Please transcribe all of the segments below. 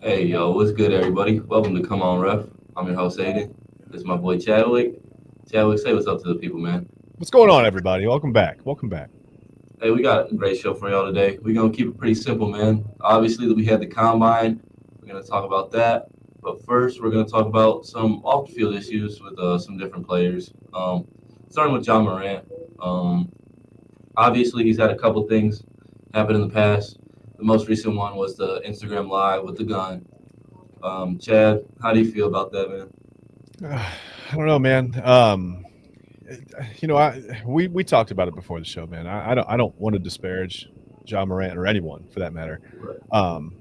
Hey, yo, what's good, everybody? Welcome to Come On Ref. I'm your host, Aidan. This is my boy Chadwick. Chadwick, say what's up to the people, man. What's going on, everybody? Welcome back. Welcome back. Hey, we got a great show for y'all today. We're going to keep it pretty simple, man. Obviously, we had the combine. We're going to talk about that. But first, we're going to talk about some off the field issues with some different players. Starting with John Morant. Um, Obviously, he's had a couple things happen in the past. The most recent one was the Instagram Live with the gun. Chad, how do you feel about that, man? I don't know, man. We talked about it before the show, man. I don't want to disparage John Morant or anyone for that matter. Right. Um,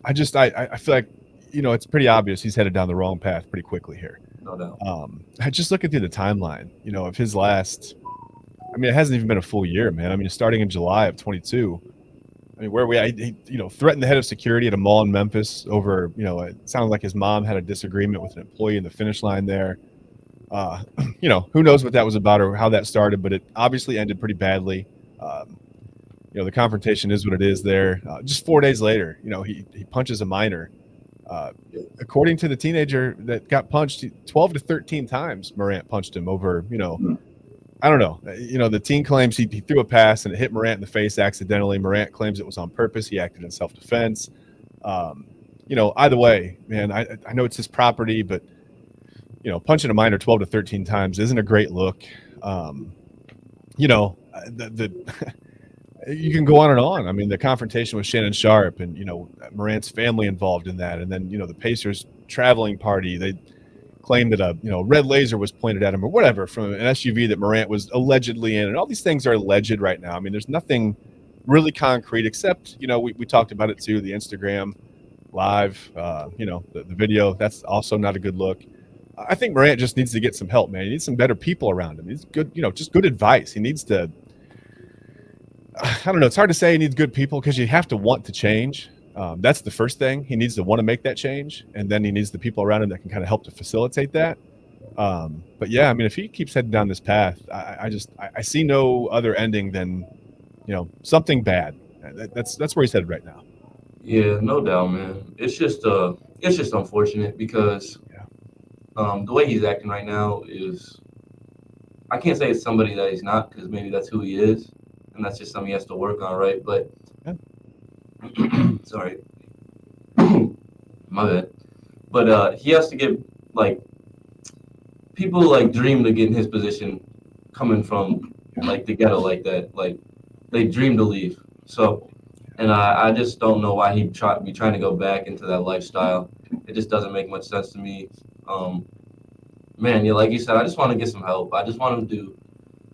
I feel like it's pretty obvious he's headed down the wrong path pretty quickly here. No doubt. I just looking through the timeline, of his last. I mean, it hasn't even been a full year, man. I mean, starting in July of 22. I mean, where we, I, he, threatened the head of security at a mall in Memphis over, it sounded like his mom had a disagreement with an employee in the finish line there. Uh, who knows what that was about or how that started, but it obviously ended pretty badly. Um, the confrontation is what it is there. Just 4 days later, he punches a minor. Uh, According to the teenager that got punched, 12 to 13 times Morant punched him over, I don't know. The teen claims he threw a pass and it hit Morant in the face accidentally. Morant claims it was on purpose. He acted in self-defense. Um, either way, man, I know it's his property, but punching a minor 12 to 13 times isn't a great look. Um, the you can go on and on. I mean, the confrontation with Shannon Sharp and Morant's family involved in that, and then the Pacers traveling party. They claimed that a red laser was pointed at him or whatever from an SUV that Morant was allegedly in, and all these things are alleged right now. I mean, there's nothing really concrete except we talked about it too. The Instagram live, the video, that's also not a good look. I think Morant just needs to get some help, man. He needs some better people around him. He needs good, just good advice. He needs to. I don't know. It's hard to say he needs good people because you have to want to change. That's the first thing. He needs to want to make that change, and then he needs the people around him that can kind of help to facilitate that. But yeah, I mean, if he keeps heading down this path, I see no other ending than something bad. That's where he's headed right now. Yeah, no doubt, man. It's just unfortunate because Yeah. the way he's acting right now is I can't say it's somebody that he's not because maybe that's who he is, and that's just something he has to work on, right? But Yeah. sorry, my bad. But he has to get like people like dream to get in his position, coming from like the ghetto like that. Like they dream to leave. So, and I just don't know why he'd be trying to go back into that lifestyle. It just doesn't make much sense to me. Um, Man, yeah, like you said, I just want to get some help. I just want him to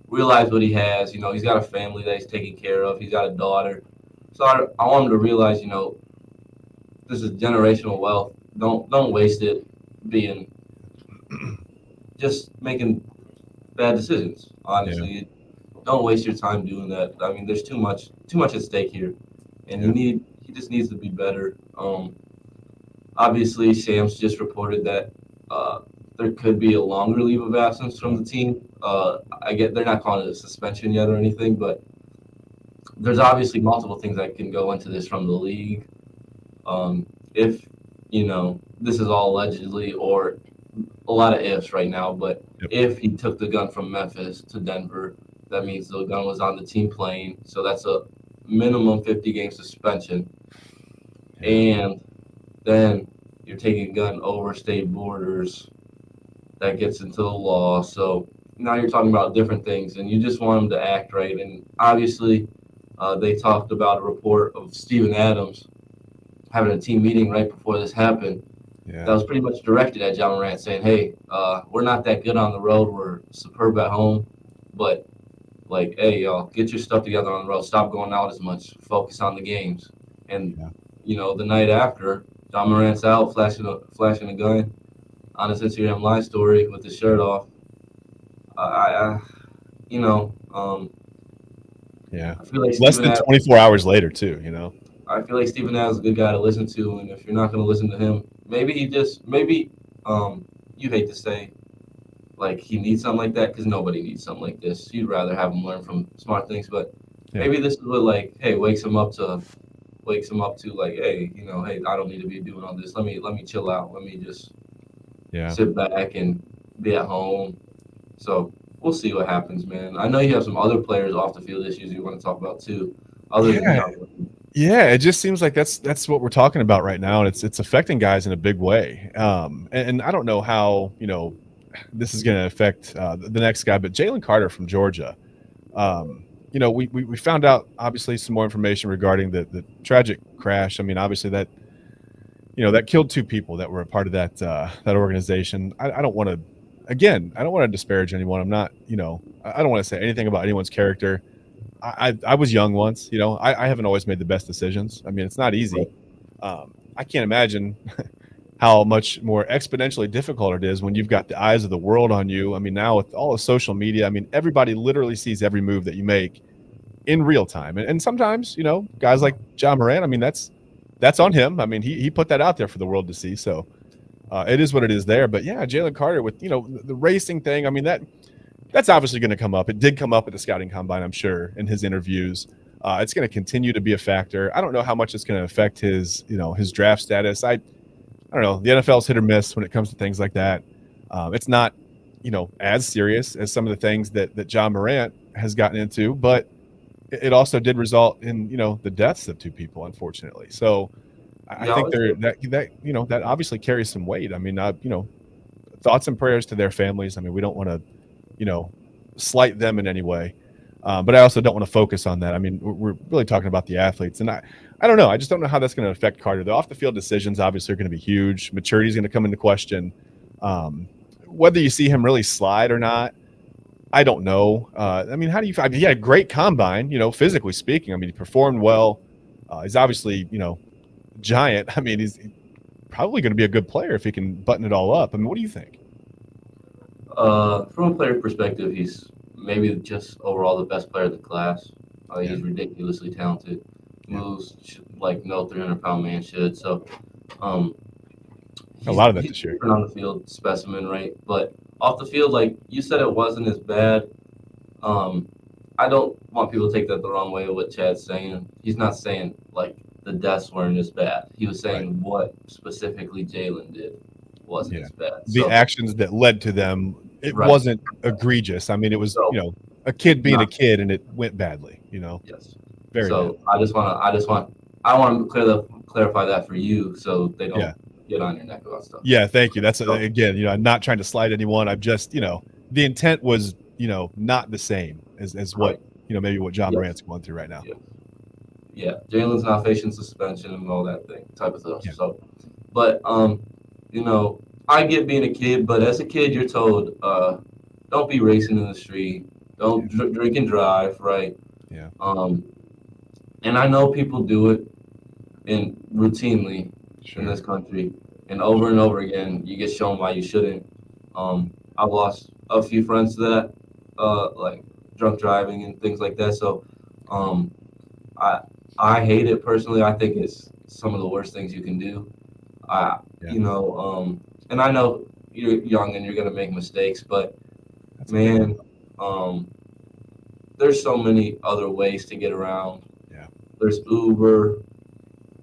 realize what he has. He's got a family that he's taking care of. He's got a daughter. So I want him to realize, this is generational wealth. Don't waste it being just making bad decisions. Yeah. Honestly, don't waste your time doing that. I mean, there's too much at stake here, and Yeah. he just needs to be better. Obviously, Shams just reported that uh, there could be a longer leave of absence from the team. I get they're not calling it a suspension yet or anything, but there's obviously multiple things that can go into this from the league. If this is all allegedly or a lot of ifs right now, but Yep. if he took the gun from Memphis to Denver, that means the gun was on the team plane, so that's a minimum 50-game suspension, Yeah. and then you're taking a gun over state borders. That gets into the law. So now you're talking about different things, and you just want them to act right. And obviously, they talked about a report of Steven Adams having a team meeting right before this happened. That Yeah. was pretty much directed at John Morant, saying, "Hey, we're not that good on the road. We're superb at home, but like, hey, y'all, get your stuff together on the road. Stop going out as much. Focus on the games." And Yeah. the night after, John Morant's out flashing a gun on his Instagram live story with his shirt off. I you know, Yeah. I feel like Less Stephen than Adams. 24 hours later, too. I feel like Stephen Adams is a good guy to listen to, and if you're not going to listen to him, maybe you hate to say like he needs something like that because nobody needs something like this. You'd rather have him learn from smart things, but Yeah. maybe this is what like hey wakes him up to wakes him up to like, hey, hey, I don't need to be doing all this. Let me chill out. Let me just Yeah. sit back and be at home. So we'll see what happens, man. I know you have some other players off the field issues you want to talk about too, other than Yeah. John Wayne. Yeah, it just seems like that's what we're talking about right now, and it's affecting guys in a big way. And I don't know how this is going to affect the next guy, but Jalen Carter from Georgia. We found out obviously some more information regarding the tragic crash. I mean, obviously that killed two people that were a part of that organization. I don't want to, again, I don't want to disparage anyone. I'm not, I don't want to say anything about anyone's character. I was young once, I haven't always made the best decisions. I mean, it's not easy. I can't imagine how much more exponentially difficult it is when you've got the eyes of the world on you. I mean, now with all the social media, I mean, everybody literally sees every move that you make in real time. And sometimes, guys like John Moran, I mean, that's on him. I mean, he put that out there for the world to see. So it is what it is there. But yeah, Jalen Carter with, the racing thing. I mean, that's obviously going to come up. It did come up at the scouting combine, I'm sure, in his interviews. It's going to continue to be a factor. I don't know how much it's going to affect his draft status. I don't know. The NFL's hit or miss when it comes to things like that. It's not, as serious as some of the things that John Morant has gotten into, but it also did result in, the deaths of two people, unfortunately. So I think that obviously carries some weight. I mean, thoughts and prayers to their families. I mean, we don't want to, slight them in any way. But I also don't want to focus on that. I mean, we're really talking about the athletes, and I don't know. I just don't know how that's going to affect Carter. The off the field decisions obviously are going to be huge. Maturity is going to come into question. Whether you see him really slide or not, I don't know. I mean, how do you? I mean, he had a great combine, physically speaking. I mean, he performed well. He's obviously, giant. I mean, he's probably going to be a good player if he can button it all up. I mean, what do you think? From a player perspective, he's maybe just overall the best player of the class. He's ridiculously talented. Moves like no 300-pound man should. So, a lot of that this year. On the field, specimen, right? But off the field, like you said, it wasn't as bad. I don't want people to take that the wrong way. What Chad's saying, he's not saying like the deaths weren't as bad. He was saying what specifically Jalen did wasn't as bad. The actions that led to them, it wasn't egregious. I mean, it was a kid being a kid, and it went badly. Yes. Very. So bad. I want to clarify that for you, so they don't get on your neck about stuff. Yeah, thank you. That's again, I'm not trying to slight anyone. I'm just, the intent was, not the same as what maybe what John Morant's going through right now. Yeah, Jalen's not facing suspension and all that type of stuff. Yeah. So, but I get being a kid, but as a kid, you're told, don't be racing in the street, don't drink and drive, right? Yeah. And I know people do it routinely in this country, and over again, you get shown why you shouldn't. I've lost a few friends to that, like drunk driving and things like that. So, I hate it personally. I think it's some of the worst things you can do. And I know you're young and you're gonna make mistakes, but there's so many other ways to get around. Yeah. There's Uber.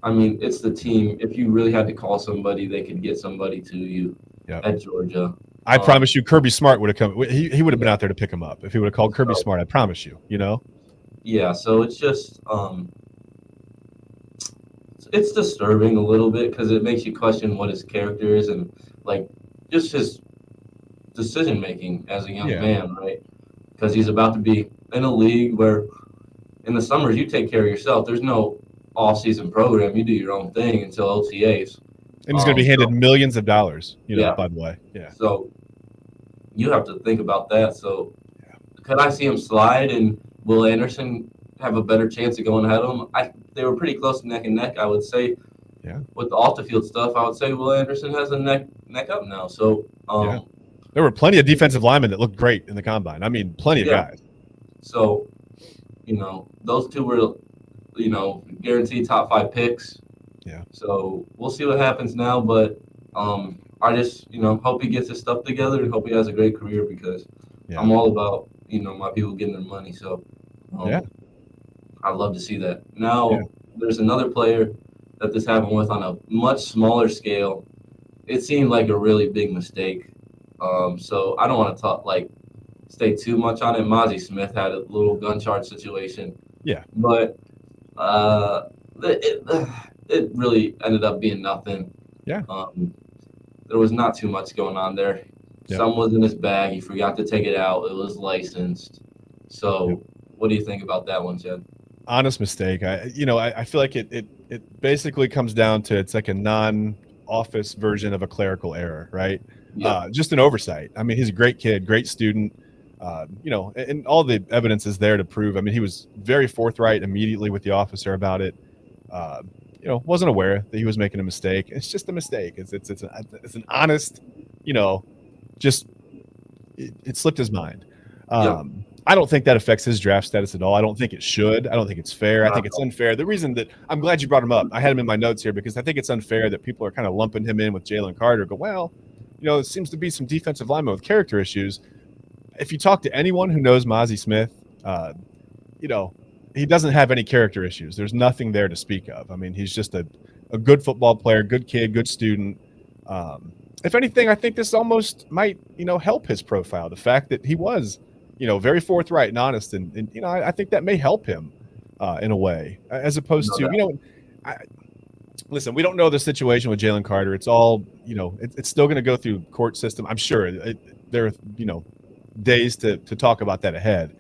I mean, it's the team. If you really had to call somebody, they could get somebody to you at Georgia. I promise you, Kirby Smart would have come. He would have been out there to pick him up if he would have called Kirby Smart. I promise you. Yeah. So it's just it's disturbing a little bit because it makes you question what his character is and like just his decision making as a young man, right? Because he's about to be in a league where in the summers you take care of yourself. There's no off-season program. You do your own thing until OTAs. And he's going to be handed millions of dollars, by the way. Yeah. So you have to think about that. So could I see him slide and Will Anderson have a better chance of going ahead of him? They were pretty close neck and neck, I would say. Yeah. With the off-the-field stuff, I would say Will Anderson has a neck up now. So there were plenty of defensive linemen that looked great in the combine. I mean, plenty of guys. So, those two were, guaranteed top 5 picks. Yeah. So we'll see what happens now, but I just, hope he gets his stuff together and hope he has a great career because I'm all about, my people getting their money. So I'd love to see that. Now, there's another player that this happened with on a much smaller scale. It seemed like a really big mistake. So I don't want to talk like stay too much on it. Mozzie Smith had a little gun charge situation, Yeah. but uh, it really ended up being nothing. Yeah. Um, there was not too much going on there. Yep. Some was in his bag. He forgot to take it out. It was licensed. Yep. So, what do you think about that one, Jed? Honest mistake. I feel like it basically comes down to it's like a non-office version of a clerical error, right? Yeah, Just an oversight. I mean, he's a great kid, great student. And all the evidence is there to prove. I mean, he was very forthright immediately with the officer about it. Uh, wasn't aware that he was making a mistake. It's just a mistake. It's an honest, you know, just it slipped his mind. yeah, I don't think that affects his draft status at all. I don't think it should. I don't think it's fair. I not think at it's all. unfair. The reason that I'm glad you brought him up, I had him in my notes here because I think it's unfair that people are kind of lumping him in with Jalen Carter. Go, well, it seems to be some defensive linemen with character issues. If you talk to anyone who knows Mozzie Smith, you know, he doesn't have any character issues. There's nothing there to speak of. I mean, he's just a good football player, good kid, good student. If anything, I think this almost might, help his profile. The fact that he was, very forthright and honest, and I think that may help him in a way, as opposed No to, doubt. I, listen, we don't know the situation with Jalen Carter. It's all, it's still going to go through court system. I'm sure there are, days to talk about that ahead.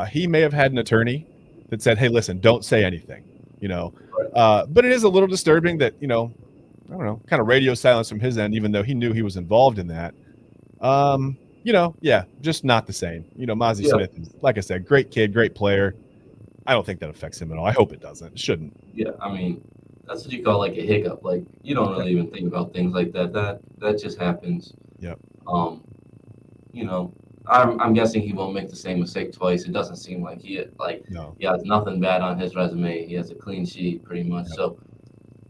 He may have had an attorney that said, "Hey, listen, don't say anything," but it is a little disturbing that, I don't know, kind of radio silence from his end, even though he knew he was involved in that. Yeah, just not the same. Mozzie Yeah, Smith is, like I said, great kid, great player. I don't think that affects him at all. I hope it doesn't. It shouldn't. yeah. I mean, that's what you call like a hiccup. Like you don't Yep. really even think about things like that. That just happens. Yep. Um, you know, I'm guessing he won't make the same mistake twice. It doesn't seem like No. he has nothing bad on his resume. He has a clean sheet pretty much. Yep. So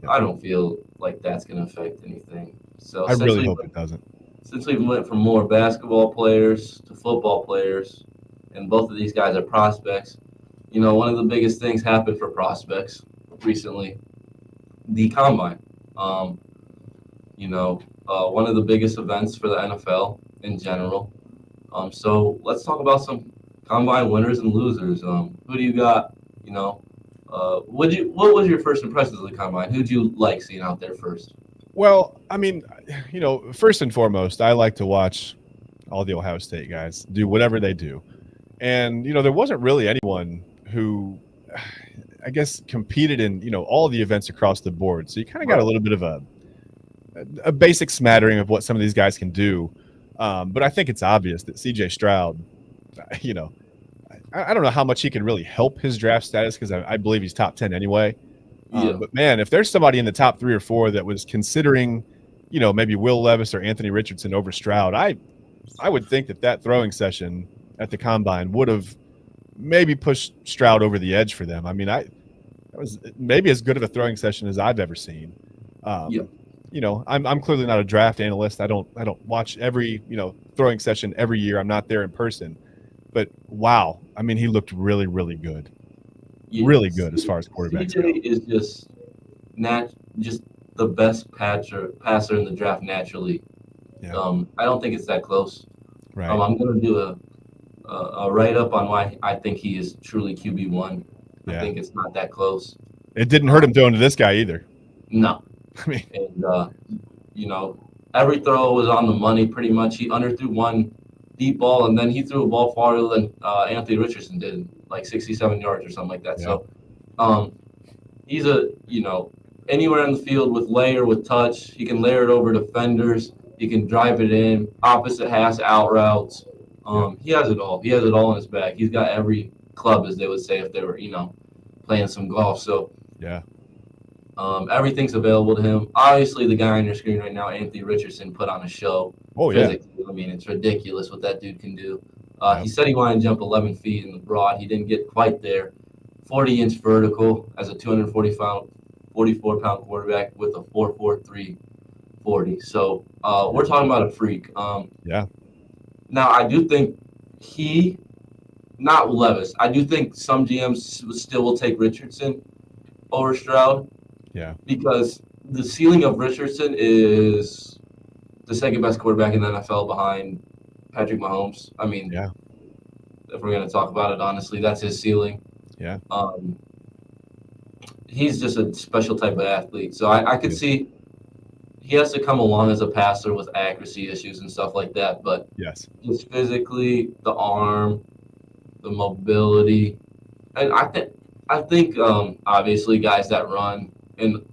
Yep. I don't feel like that's gonna affect anything. So I really hope it doesn't. since we went from more basketball players to football players, and both of these guys are prospects, one of the biggest things happened for prospects recently, the combine. Um, one of the biggest events for the NFL in general. So let's talk about some combine winners and losers. Who do you got? You know, what was your first impressions of the combine? Who'd you like seeing out there first? Well, I mean, first and foremost, I like to watch all the Ohio State guys do whatever they do. And, there wasn't really anyone who, I guess, competed in, all the events across the board. So you kind of got a little bit of a basic smattering of what some of these guys can do. But I think it's obvious that CJ Stroud, you know, I don't know how much he can really help his draft status because I believe he's top 10 anyway. Yeah, But man, if there's somebody in the top 3 or 4 that was considering, maybe Will Levis or Anthony Richardson over Stroud, I would think that throwing session at the combine would have maybe pushed Stroud over the edge for them. I mean, that was maybe as good of a throwing session as I've ever seen. Yeah. I'm clearly not a draft analyst. I don't watch every throwing session every year. I'm not there in person, but wow, I mean, he looked really, really good, yeah. really good as far as quarterbacks go. CJ is just the best passer in the draft naturally. Yeah. I don't think it's that close. Right. I'm gonna do a write up on why I think he is truly QB1. I Yeah. think it's not that close. It didn't hurt him throwing to this guy either. No, I mean, and every throw was on the money pretty much. He underthrew one deep ball, and then he threw a ball farther than Anthony Richardson did, like 67 yards or something like that. Yeah. So, he's anywhere in the field with with touch. He can layer it over defenders. He can drive it in, opposite hash out routes. He has it all. He has it all in his bag. He's got every club, as they would say if they were, playing some golf. So yeah. everything's available to him. Obviously, the guy on your screen right now, Anthony Richardson, put on a show. Oh yeah. Physically. I mean, it's ridiculous what that dude can do. Yep. He said he wanted to jump 11 feet in the broad. He didn't get quite there. 40-inch vertical as a 44-pound quarterback with a 4.43 40. So we're talking about a freak. Yeah. Now, I do think not Levis. I do think some GMs still will take Richardson over Stroud. Yeah. Because the ceiling of Richardson is the second best quarterback in the NFL behind Patrick Mahomes. I mean, Yeah. if we're going to talk about it honestly, that's his ceiling. Yeah. He's just a special type of athlete. So I could Yes. see he has to come along as a passer with accuracy issues and stuff like that. But Yes. just physically, the arm, the mobility, and I think obviously guys that run, and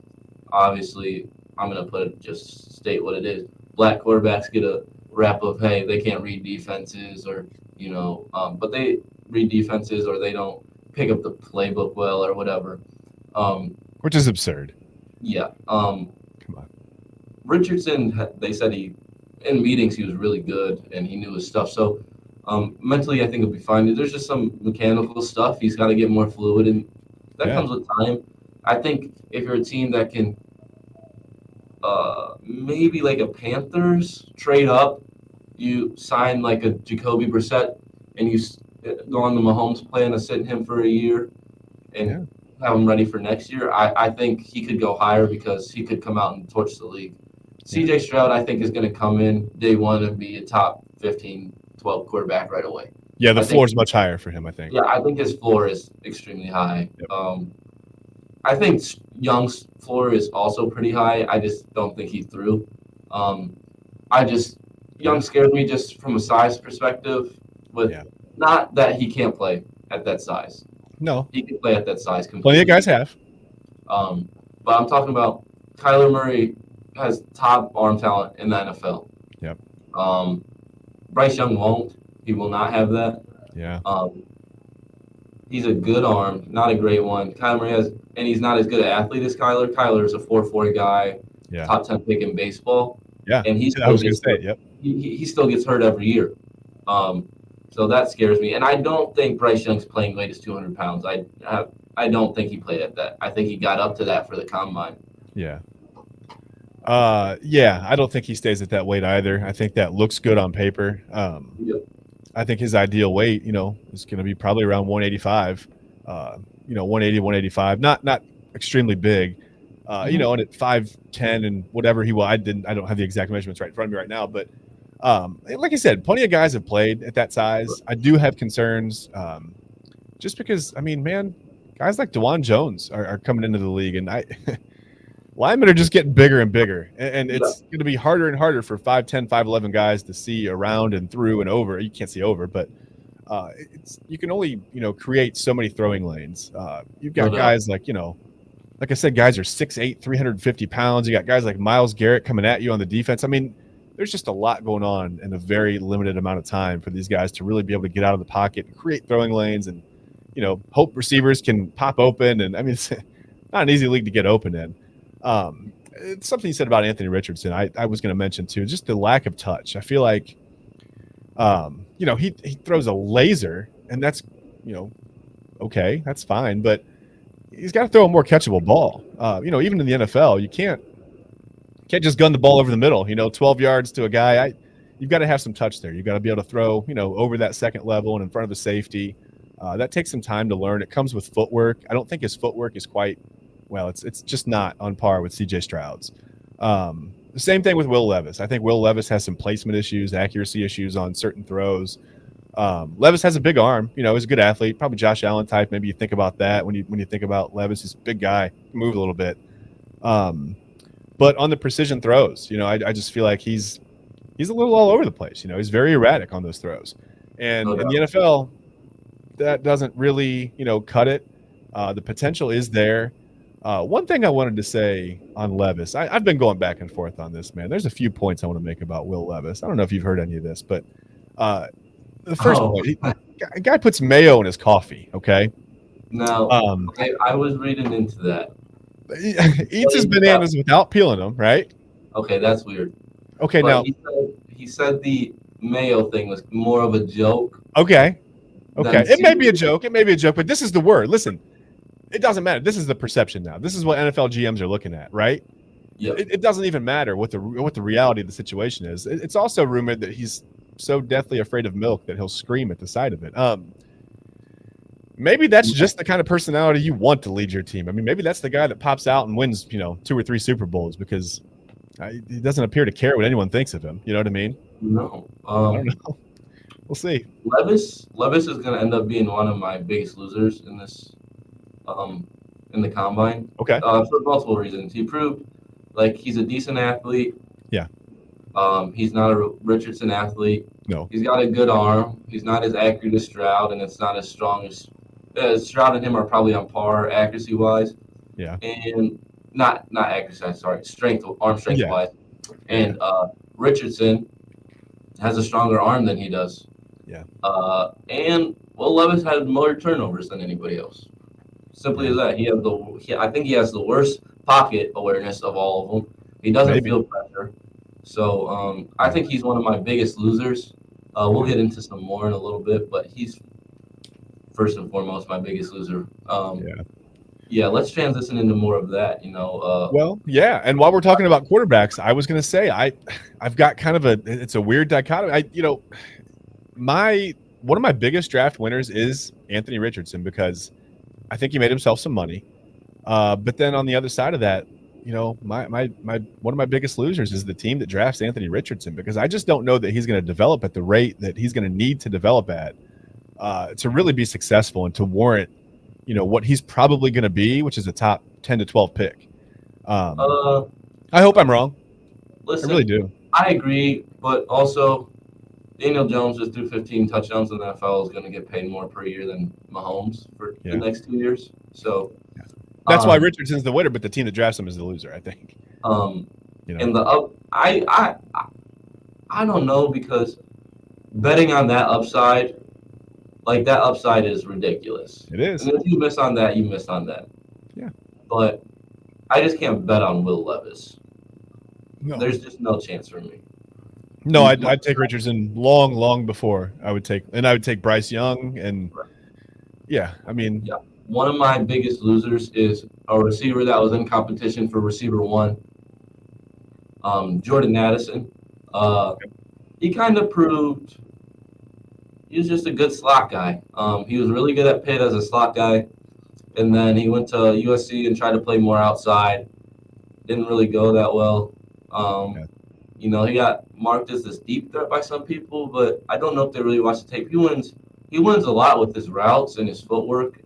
obviously I'm gonna put it, just state what it is. Black quarterbacks get a rap of, hey, they can't read defenses, or but they read defenses, or they don't pick up the playbook well, or whatever. Which is absurd. Yeah. Come on. Richardson, they said in meetings he was really good and he knew his stuff. So mentally, I think he'll be fine. There's just some mechanical stuff. He's got to get more fluid, and that Yeah. comes with time. I think if you're a team that can maybe like a Panthers trade up, you sign like a Jacoby Brissett, and you go on the Mahomes plan to sit him for a year and have him ready for next year. I think he could go higher because he could come out and torch the league. CJ Stroud, I think, is going to come in day one and be a top 15, 12 quarterback right away. Yeah, the floor is much higher for him, I think. Yeah, I think his floor is extremely high. Yep. I think Young's floor is also pretty high. I just don't think he threw. Young scares me just from a size perspective. Not that he can't play at that size. No, he can play at that size completely. Plenty of guys have. But I'm talking about Kyler Murray has top arm talent in the NFL. Yep. Bryce Young won't. He will not have that. Yeah. He's a good arm, not a great one. Kyler Murray has, and he's not as good an athlete as Kyler. Kyler is a 4.4 guy, top 10 pick in baseball. Yeah. And I was going to say, yep. He still gets hurt every year. So that scares me. And I don't think Bryce Young's playing weight is 200 pounds. I don't think he played at that. I think he got up to that for the combine. Yeah. I don't think he stays at that weight either. I think that looks good on paper. I think his ideal weight, is going to be probably around 185. 180, 185. Not extremely big. And at 5'10" and whatever he will, I don't have the exact measurements right in front of me right now, but like I said, plenty of guys have played at that size. I do have concerns, just because, guys like DeJuan Jones are coming into the league, and linemen are just getting bigger and bigger, and it's going to be harder and harder for 5'10", 5'11" guys to see around and through and over. You can't see over, but you can only create so many throwing lanes. You've got guys like like I said, guys are 6'8", 350 pounds. You got guys like Myles Garrett coming at you on the defense. There's just a lot going on in a very limited amount of time for these guys to really be able to get out of the pocket and create throwing lanes, and hope receivers can pop open. And it's not an easy league to get open in. It's something you said about Anthony Richardson. I was going to mention too, just the lack of touch. I feel like, he throws a laser, and that's, okay, that's fine, but he's got to throw a more catchable ball. Even in the NFL, you can't just gun the ball over the middle, 12 yards to a guy. You've got to have some touch there. You've got to be able to throw, over that second level and in front of a safety. That takes some time to learn. It comes with footwork. I don't think his footwork is quite, it's just not on par with CJ Stroud's. The same thing with Will Levis. I think Will Levis has some placement issues, accuracy issues on certain throws. Levis has a big arm. He's a good athlete, probably Josh Allen type. Maybe you think about that when you think about Levis. He's a big guy, move a little bit. But on the precision throws, I just feel like he's a little all over the place. He's very erratic on those throws. And in the NFL, that doesn't really, cut it. The potential is there. One thing I wanted to say on Levis, I've been going back and forth on this, man. There's a few points I want to make about Will Levis. I don't know if you've heard any of this, but the first point, a guy puts mayo in his coffee, okay? No, I was reading into that. Eats his bananas without peeling them, right? Okay, that's weird. Okay, but now he said the mayo thing was more of a joke. Okay, it may be a joke. It may be a joke, but this is the word. Listen, it doesn't matter. This is the perception now. This is what NFL GMs are looking at, right? Yeah. It doesn't even matter what the reality of the situation is. It's also rumored that he's so deathly afraid of milk that he'll scream at the sight of it. maybe that's just the kind of personality you want to lead your team. I mean, maybe that's the guy that pops out and wins, 2 or 3 Super Bowls because he doesn't appear to care what anyone thinks of him. You know what I mean? No. I don't know. We'll see. Levis is going to end up being one of my biggest losers in this, in the combine. Okay. For multiple reasons. He proved like he's a decent athlete. Yeah. He's not a Richardson athlete. No. He's got a good arm. He's not as accurate as Stroud, and it's not as strong as Stroud and him are probably on par accuracy wise. Yeah. And not accuracy, sorry, arm strength wise. And Richardson has a stronger arm than he does. Yeah. And Will Levis had more turnovers than anybody else. Simply as that, I think he has the worst pocket awareness of all of them. He doesn't feel pressure. So I think he's one of my biggest losers. We'll get into some more in a little bit, but he's first and foremost my biggest loser. Yeah, let's transition into more of that. Well, yeah, and while we're talking about quarterbacks, I was going to say I've got kind of it's a weird dichotomy. One of my biggest draft winners is Anthony Richardson because I think he made himself some money. But then on the other side of that, my one of my biggest losers is the team that drafts Anthony Richardson because I just don't know that he's going to develop at the rate that he's going to need to develop at to really be successful and to warrant, what he's probably going to be, which is a top 10 to 12 pick. I hope I'm wrong. Listen, I really do. I agree, but also Daniel Jones just threw 15 touchdowns in the NFL is going to get paid more per year than Mahomes for the next 2 years. So that's why Richardson's the winner, but the team that drafts him is the loser, I think. And I don't know because betting on that upside, like that upside is ridiculous. It is. And if you miss on that, you miss on that. Yeah. But I just can't bet on Will Levis. No. There's just no chance for me. No, I'd take Richardson long before I would take Bryce Young and One of my biggest losers is a receiver that was in competition for receiver one, Jordan Addison. He kind of proved he was just a good slot guy. He was really good at Pitt as a slot guy, and then he went to USC and tried to play more outside. Didn't really go that well. He got marked as this deep threat by some people, but I don't know if they really watch the tape. He wins a lot with his routes and his footwork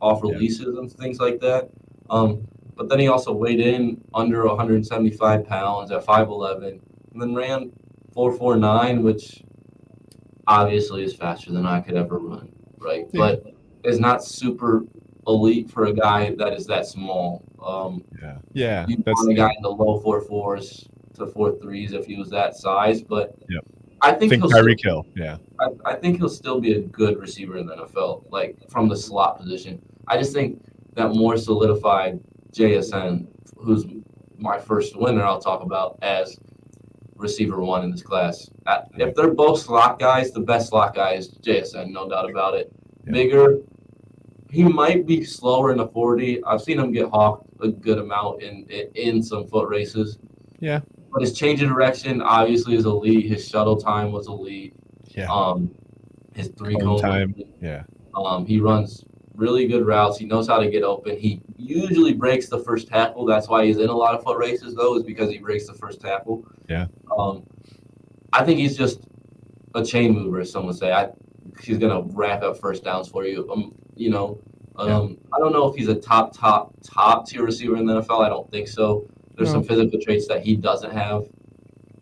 off releases and things like that. But then he also weighed in under 175 pounds at 5'11", and then ran 4.49, which obviously is faster than I could ever run, right? Yeah. But is not super elite for a guy that is that small. You want a guy in the low 4.4s to 4.3s if he was that size, but I think Tyreek Hill. Yeah, I think he'll still be a good receiver in the NFL, like from the slot position. I just think that more solidified JSN, who's my first winner I'll talk about as receiver one in this class. If they're both slot guys, the best slot guy is JSN, no doubt about it. Yeah. Bigger. He might be slower in the 40. I've seen him get hawked a good amount in some foot races. Yeah. But his change of direction obviously is elite. His shuttle time was elite. Yeah. His three-cone time. Yeah. He runs really good routes. He knows how to get open. He usually breaks the first tackle. That's why he's in a lot of foot races, though, is because he breaks the first tackle. Yeah. I think he's just a chain mover, as some would say. He's going to rack up first downs for you. I don't know if he's a top tier receiver in the NFL. I don't think so. There's some physical traits that he doesn't have.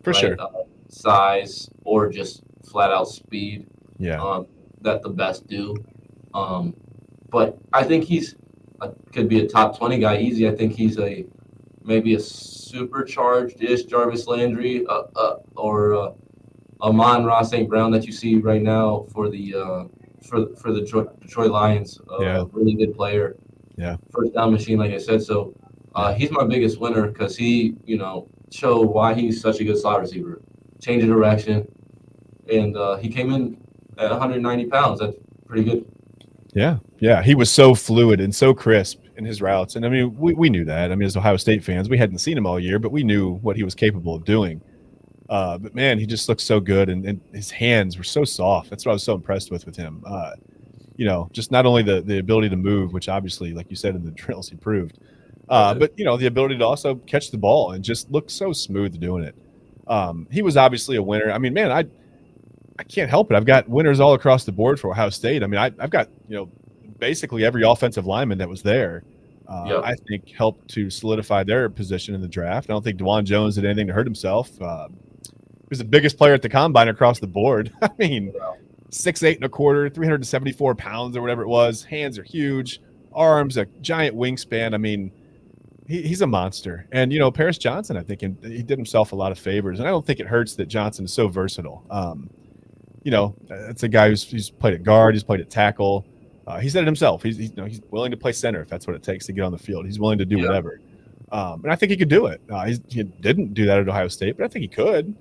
For sure. Size or just flat out speed. Yeah. That the best do. But I think could be a top 20 guy easy. I think he's maybe a supercharged-ish Jarvis Landry or Amon-Ra St. Brown that you see right now for the Detroit Lions. Really good player. Yeah. First down machine, like I said. So he's my biggest winner because he, showed why he's such a good slot receiver. Change of direction. And he came in at 190 pounds. That's pretty good. Yeah. Yeah. He was so fluid and so crisp in his routes. And I mean, we knew that. I mean, as Ohio State fans, we hadn't seen him all year, but we knew what he was capable of doing. But man, he just looked so good, and his hands were so soft. That's what I was so impressed with him. just not only the ability to move, which obviously, like you said in the drills, he proved, Right. but the ability to also catch the ball and just look so smooth doing it. He was obviously a winner. I mean, man, I can't help it. I've got winners all across the board for Ohio State. I mean, I've got basically every offensive lineman that was there. Yep. I think helped to solidify their position in the draft. I don't think DeJuan Jones did anything to hurt himself. He was the biggest player at the combine across the board. I mean, 6'8" and a quarter, 374 pounds or whatever it was. Hands are huge, arms, a giant wingspan. I mean, he's a monster. And Paris Johnson, I think he did himself a lot of favors. And I don't think it hurts that Johnson is so versatile. It's a guy who's played at guard, he's played at tackle. He said it himself. He's willing to play center if that's what it takes to get on the field. He's willing to do whatever. And I think he could do it. He didn't do that at Ohio State, but I think he could.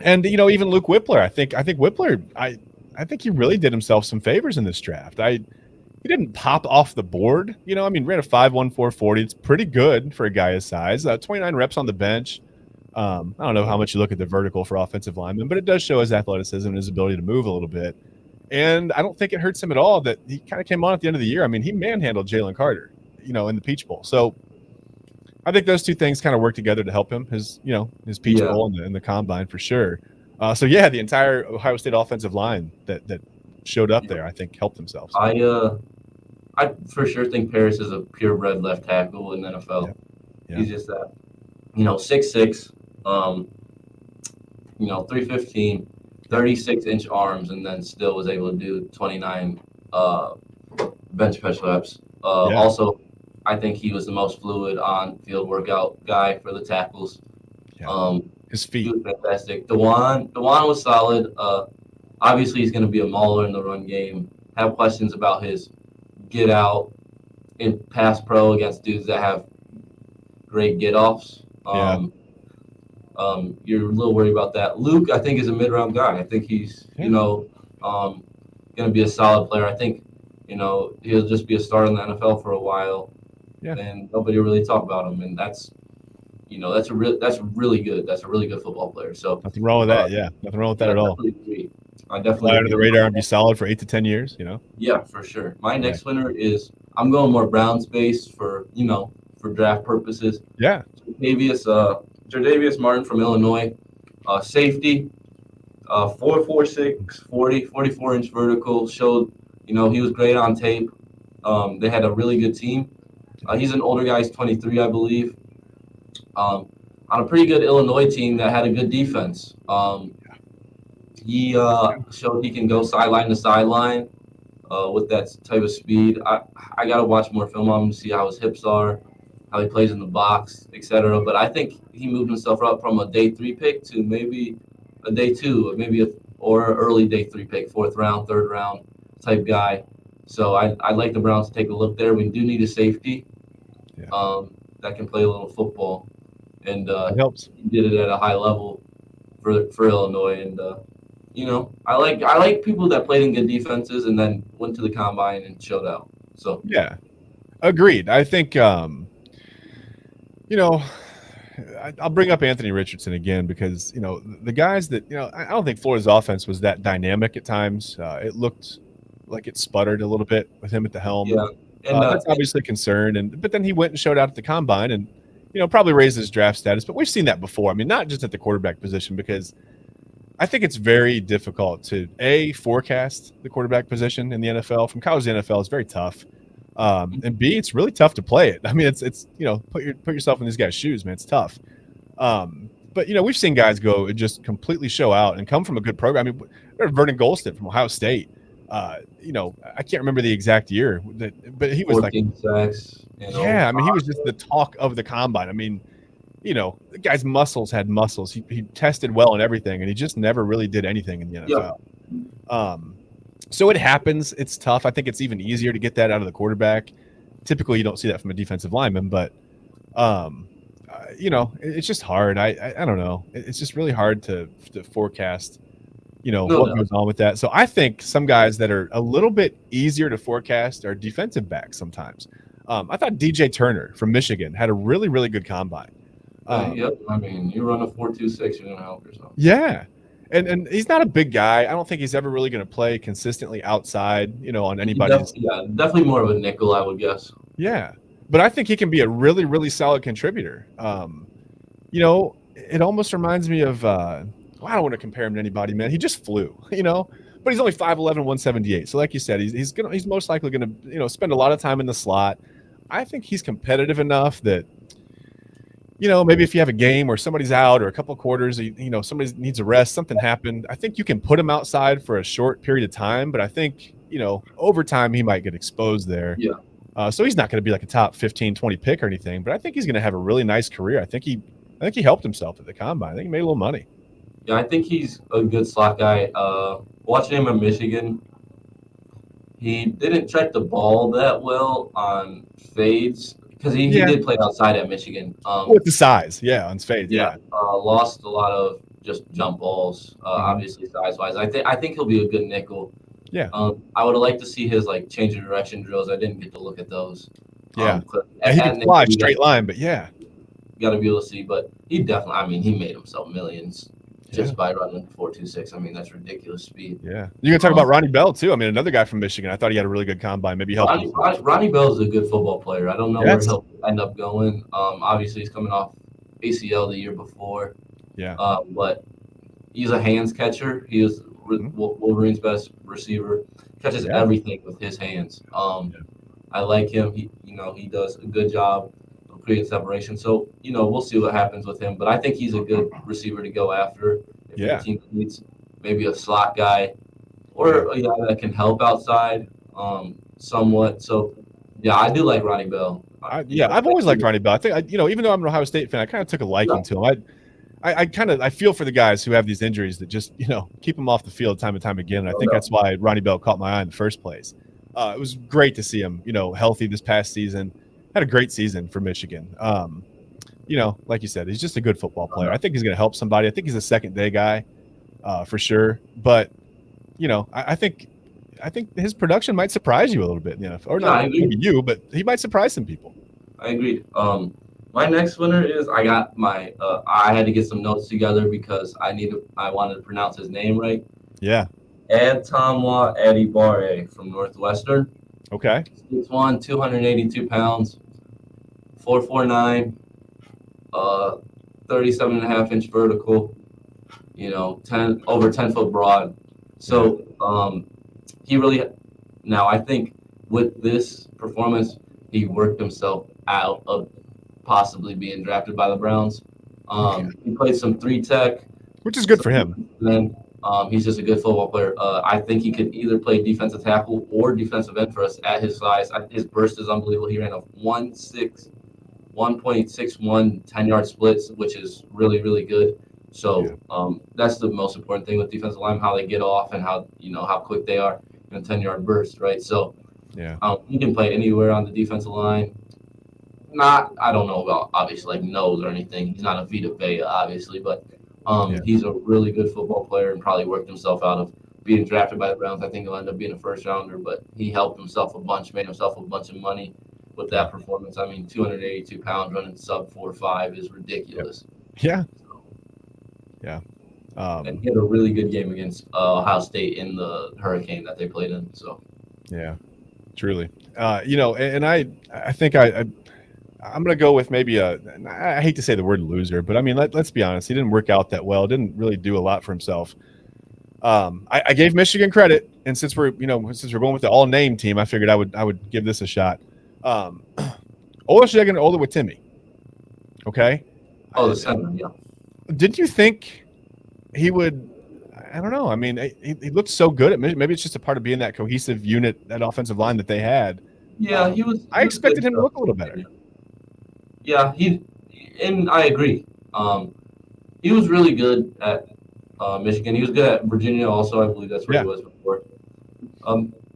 And even Luke Whippler, I think Whippler, I think he really did himself some favors in this draft. He didn't pop off the board. Ran a 5.1 4.40. It's pretty good for a guy his size. 29 reps on the bench. I don't know how much you look at the vertical for offensive linemen, but it does show his athleticism and his ability to move a little bit. And I don't think it hurts him at all that he kind of came on at the end of the year. I mean, he manhandled Jalen Carter, in the Peach Bowl. So I think those two things kind of work together to help him, his Peach Bowl and the combine for sure. The entire Ohio State offensive line that showed up there, I think, helped themselves. I for sure think Paris is a purebred left tackle in the NFL. Yeah. He's just that, 6'6", 315, 36-inch arms, and then still was able to do 29 bench press reps. Also, I think he was the most fluid on field workout guy for the tackles. His feet. He was fantastic. DeJuan was solid. Obviously, he's going to be a mauler in the run game. Have questions about his get out in pass pro against dudes that have great get offs. You're a little worried about that. Luke, I think, is a mid-round guy. I think he's, going to be a solid player. I think, he'll just be a starter in the NFL for a while, and nobody will really talk about him. And that's really good. That's a really good football player. So nothing wrong with that. Nothing wrong with that at all. I definitely fly under the radar and be solid for 8 to 10 years. Yeah, for sure. My next winner is I'm going more Browns based for draft purposes. Yeah. Jardavius Martin from Illinois, safety, 4.46, 44-inch vertical, showed, he was great on tape. They had a really good team. He's an older guy, he's 23, I believe, on a pretty good Illinois team that had a good defense. He showed he can go sideline to sideline with that type of speed. I got to watch more film on him to see how his hips are, how he plays in the box, etc. But I think he moved himself up from a day 3 pick to maybe a day 2, or early day 3 pick, 4th round, 3rd round type guy. So I'd like the Browns to take a look there. We do need a safety that can play a little football, and it helps. He did it at a high level for Illinois. And I like people that played in good defenses and then went to the combine and showed out. So agreed. I think I'll bring up Anthony Richardson again because the guys that I don't think Florida's offense was that dynamic at times. It looked like it sputtered a little bit with him at the helm. Yeah, and that's obviously a concern. But then he went and showed out at the combine and probably raised his draft status. But we've seen that before. I mean, not just at the quarterback position, because I think it's very difficult to forecast the quarterback position in the NFL. From college to the NFL, it's very tough. And B, it's really tough to play it. I mean, it's put yourself in these guys' shoes, man. It's tough. But we've seen guys go and just completely show out and come from a good program. I mean, Vernon Golston from Ohio State. I can't remember the exact year, but he was 14 sacks. I mean, he was just the talk of the combine. I mean, the guy's muscles had muscles. He tested well and everything, and he just never really did anything in the NFL. Yeah. So it happens. It's tough. I think it's even easier to get that out of the quarterback. Typically, you don't see that from a defensive lineman, but it's just hard. I don't know. It's just really hard to forecast, what goes on with that. So I think some guys that are a little bit easier to forecast are defensive backs sometimes. I thought DJ Turner from Michigan had a really, really good combine. Yep. I mean, you run a 4.26, you're going to help yourself. Yeah. And he's not a big guy. I don't think he's ever really going to play consistently outside, on anybody's. Definitely more of a nickel, I would guess. Yeah, but I think he can be a really, really solid contributor. It almost reminds me of. Well, I don't want to compare him to anybody, man. He just flew, but he's only 5'11", 178. So, like you said, he's most likely gonna, spend a lot of time in the slot. I think he's competitive enough that, maybe if you have a game where somebody's out or a couple quarters, somebody needs a rest, something happened. I think you can put him outside for a short period of time, but I think, over time he might get exposed there. Yeah. So he's not going to be like a top 15, 20 pick or anything, but I think he's going to have a really nice career. I think he helped himself at the combine. I think he made a little money. Yeah, I think he's a good slot guy. Watching him in Michigan, he didn't check the ball that well on fades because he did play outside at Michigan. With the size, on fades, lost a lot of just jump balls, obviously size-wise. I think he'll be a good nickel. Yeah. I would have liked to see his change of direction drills. I didn't get to look at those. Yeah. He can fly straight line, but yeah. Got to be able to see, but he definitely. I mean, he made himself millions just by running 4.26. I mean, that's ridiculous speed. Yeah. You're gonna talk about Ronnie Bell too. I mean, another guy from Michigan. I thought he had a really good combine. Maybe help. Ronnie Bell is a good football player. I don't know where he'll end up going. Obviously he's coming off ACL the year before. Yeah. But he's a hands catcher. He is Wolverine's best receiver. Catches everything with his hands. I like him. He does a good job of creating separation. So, we'll see what happens with him. But I think he's a good receiver to go after. If your team needs maybe a slot guy or a guy that can help outside somewhat. So, yeah, I do like Ronnie Bell. I've always liked Ronnie Bell. I think, even though I'm an Ohio State fan, I kind of took a liking to him. I feel for the guys who have these injuries that just, keep them off the field time and time again. And I think that's why Ronnie Bell caught my eye in the first place. It was great to see him, healthy this past season. Had a great season for Michigan. Like you said, he's just a good football player. I think he's going to help somebody. I think he's a second day guy for sure. But, I think his production might surprise you a little bit. Or not maybe you, but he might surprise some people. I agree. My next winner is I got my I had to get some notes together because I wanted to pronounce his name right. Yeah. Adtamwa Adibare from Northwestern. Okay. 6'1", 282 pounds, 4'49", 37.5-inch vertical, over 10 foot broad. So he really I think with this performance, he worked himself out of possibly being drafted by the Browns. He played some 3-tech, which is good for him. Then he's just a good football player. I think he could either play defensive tackle or defensive end for us at his size. His burst is unbelievable. He ran a 1.61 10-yard splits, which is really, really good. So that's the most important thing with defensive line, how they get off and how quick they are in a 10-yard burst, right? So he can play anywhere on the defensive line. I don't know about obviously nose or anything. He's not a Vita Vea, obviously, but he's a really good football player and probably worked himself out of being drafted by the Browns. I think he'll end up being a first rounder, but he helped himself a bunch, made himself a bunch of money with that performance. I mean, 282 pounds running sub 4.5 is ridiculous. Yeah. And he had a really good game against Ohio State in the hurricane that they played in. So. Yeah, truly. And I think I'm going to go with maybe I hate to say the word loser, but I mean, let's be honest. He didn't work out that well. Didn't really do a lot for himself. I gave Michigan credit. And since we're going with the all name team, I figured I would give this a shot. Olusegun Oluwatimi. Okay. Oh, the center, yeah. Didn't you think he would, I don't know. I mean, he looked so good at Michigan. Maybe it's just a part of being that cohesive unit, that offensive line that they had. Yeah, he was. I expected him to look a little better. Yeah, and I agree. He was really good at Michigan. He was good at Virginia also. I believe that's where he was before.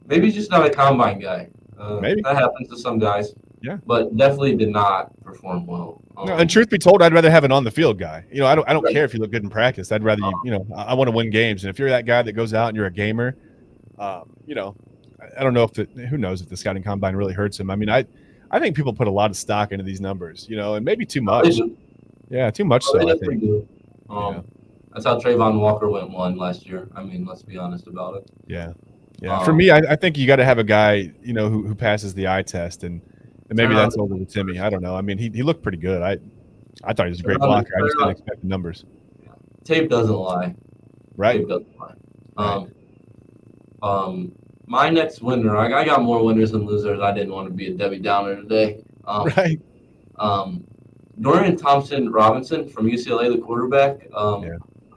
Maybe he's just not a combine guy. Maybe that happens to some guys. Yeah, but definitely did not perform well. No, and truth be told, I'd rather have an on the field guy. I don't care if you look good in practice. I'd rather I want to win games. And if you're that guy that goes out and you're a gamer, I don't know who knows if the scouting combine really hurts him. I mean, I think people put a lot of stock into these numbers, and maybe too much. Yeah, too much. So I think. That's how Trayvon Walker went 1 last year. I mean, let's be honest about it. Yeah. Yeah. For me, I think you got to have a guy, who passes the eye test, and maybe that's over with Timmy. I don't know. I mean, he looked pretty good. I thought he was a great blocker. I just didn't expect the numbers. Tape doesn't lie. Right. Tape doesn't lie. My next winner, I got more winners than losers. I didn't want to be a Debbie Downer today. Right. Dorian Thompson-Robinson from UCLA, the quarterback.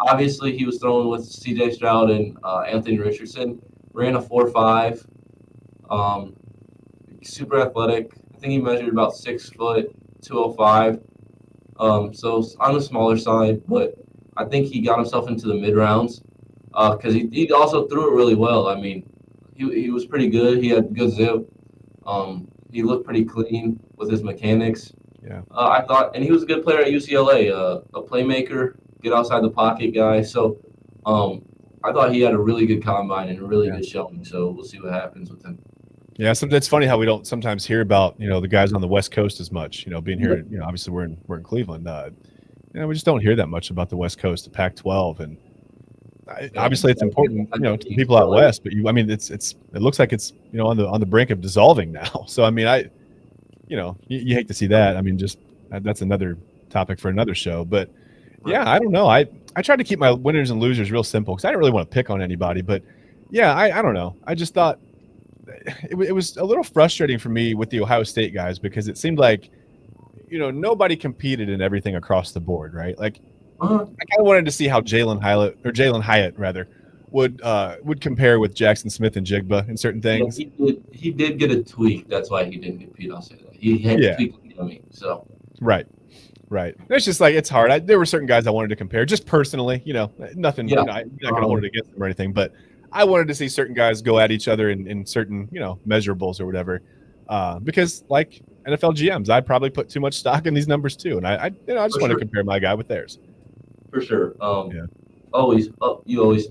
Obviously, he was throwing with C.J. Stroud and Anthony Richardson. Ran a 4.5. Super athletic. I think he measured about 6 foot, 205. So on the smaller side, but I think he got himself into the mid rounds because he also threw it really well. I mean, he was pretty good. He had good zip. He looked pretty clean with his mechanics. Yeah. I thought, and he was a good player at UCLA, a playmaker, get outside the pocket guy. So I thought he had a really good combine and a really good showing. So we'll see what happens with him. Yeah, it's funny how we don't sometimes hear about the guys on the West Coast as much. Being here, obviously we're in Cleveland. We just don't hear that much about the West Coast, the Pac-12, and obviously it's important, to people out west. But it looks like it's on the brink of dissolving now. So I mean, you hate to see that. I mean, just that's another topic for another show. But yeah, I don't know. I tried to keep my winners and losers real simple because I didn't really want to pick on anybody. But yeah, I don't know. I just thought it was a little frustrating for me with the Ohio State guys because it seemed like nobody competed in everything across the board, right? Like I kind of wanted to see how Jalen Hyatt rather would compare with Jackson Smith and Jigba in certain things. Yeah, he did get a tweak. That's why he didn't compete. I'll say that he had to tweak. So right. It's just like it's hard. There were certain guys I wanted to compare, just personally. Nothing. I'm not going to hold it against them or anything, but I wanted to see certain guys go at each other in certain measurables or whatever, because like NFL GMs, I probably put too much stock in these numbers too, and I just want to compare my guy with theirs. For sure. You always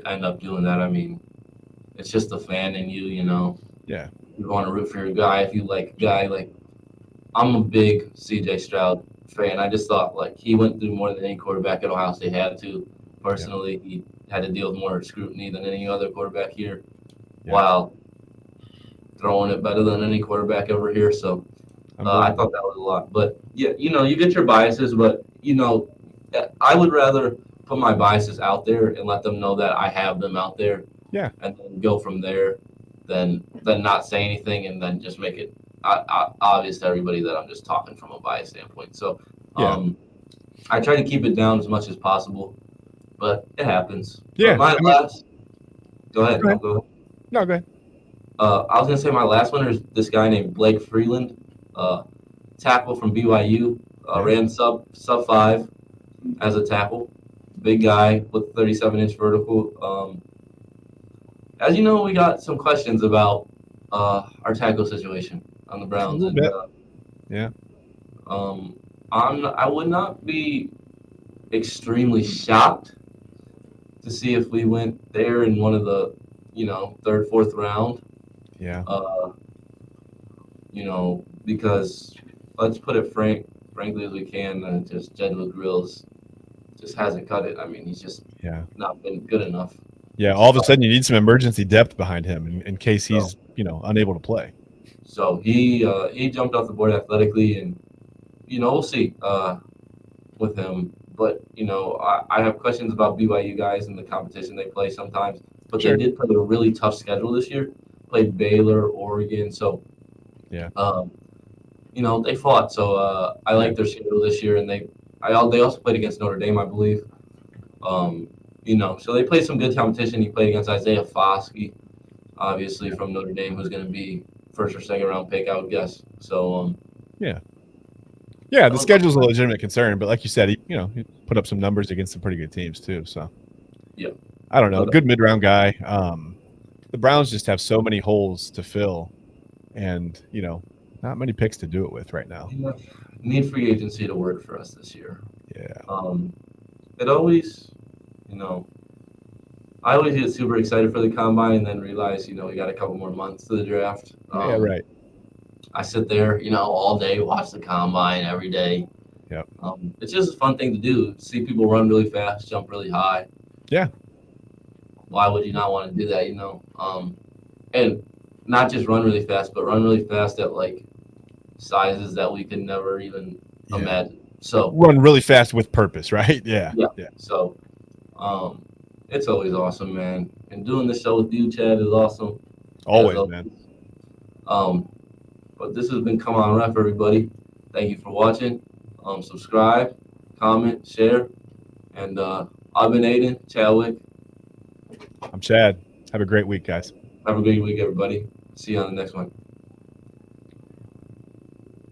end up doing that. I mean, it's just a fan in you, Yeah. You want to root for your guy if you like a guy. Like, I'm a big C.J. Stroud fan. I just thought, like, he went through more than any quarterback at Ohio State had to. Personally, he had to deal with more scrutiny than any other quarterback here while throwing it better than any quarterback over here. So I thought that was a lot. But, yeah, you get your biases, but, I would rather put my biases out there and let them know that I have them out there. Yeah. And then go from there than not say anything and then just make it obvious to everybody that I'm just talking from a bias standpoint. So I try to keep it down as much as possible, but it happens. Yeah. Go ahead. No, go ahead. I was going to say my last one is this guy named Blake Freeland, tackle from BYU, ran sub 5 as a tackle. Big guy with 37-inch vertical. As you know, we got some questions about our tackle situation on the Browns. A little bit. I would not be extremely shocked to see if we went there in one of the, third, fourth round. Yeah. Because let's put it frankly as we can, just Jedward Grills just hasn't cut it. I mean, he's just not been good enough. Yeah, all of a sudden you need some emergency depth behind him in case he's, unable to play. So he jumped off the board athletically, and we'll see with him. But I have questions about BYU guys and the competition they play sometimes. But they did play a really tough schedule this year. Played Baylor, Oregon. So they fought. So I like their schedule this year, and they also played against Notre Dame, I believe. So they played some good competition. He played against Isaiah Foskey, obviously from Notre Dame, who's going to be first or second round pick, I would guess. So the schedule's a legitimate concern, but like you said, he put up some numbers against some pretty good teams too. So I don't know, good mid round guy. The Browns just have so many holes to fill, and not many picks to do it with right now. Need free agency to work for us this year. Yeah. It always. I always get super excited for the combine and then realize, we got a couple more months to the draft. Right. I sit there, all day, watch the combine every day. Yep. It's just a fun thing to do. See people run really fast, jump really high. Yeah. Why would you not want to do that? And not just run really fast, but run really fast at like sizes that we could never even imagine. So run really fast with purpose, right? Yeah. So it's always awesome, man. And doing the show with you, Chad, is awesome. Always, man. But this has been Come On Ref, everybody. Thank you for watching. Subscribe, comment, share. And I've been Aidan, Chadwick. I'm Chad. Have a great week, guys. Have a great week, everybody. See you on the next one.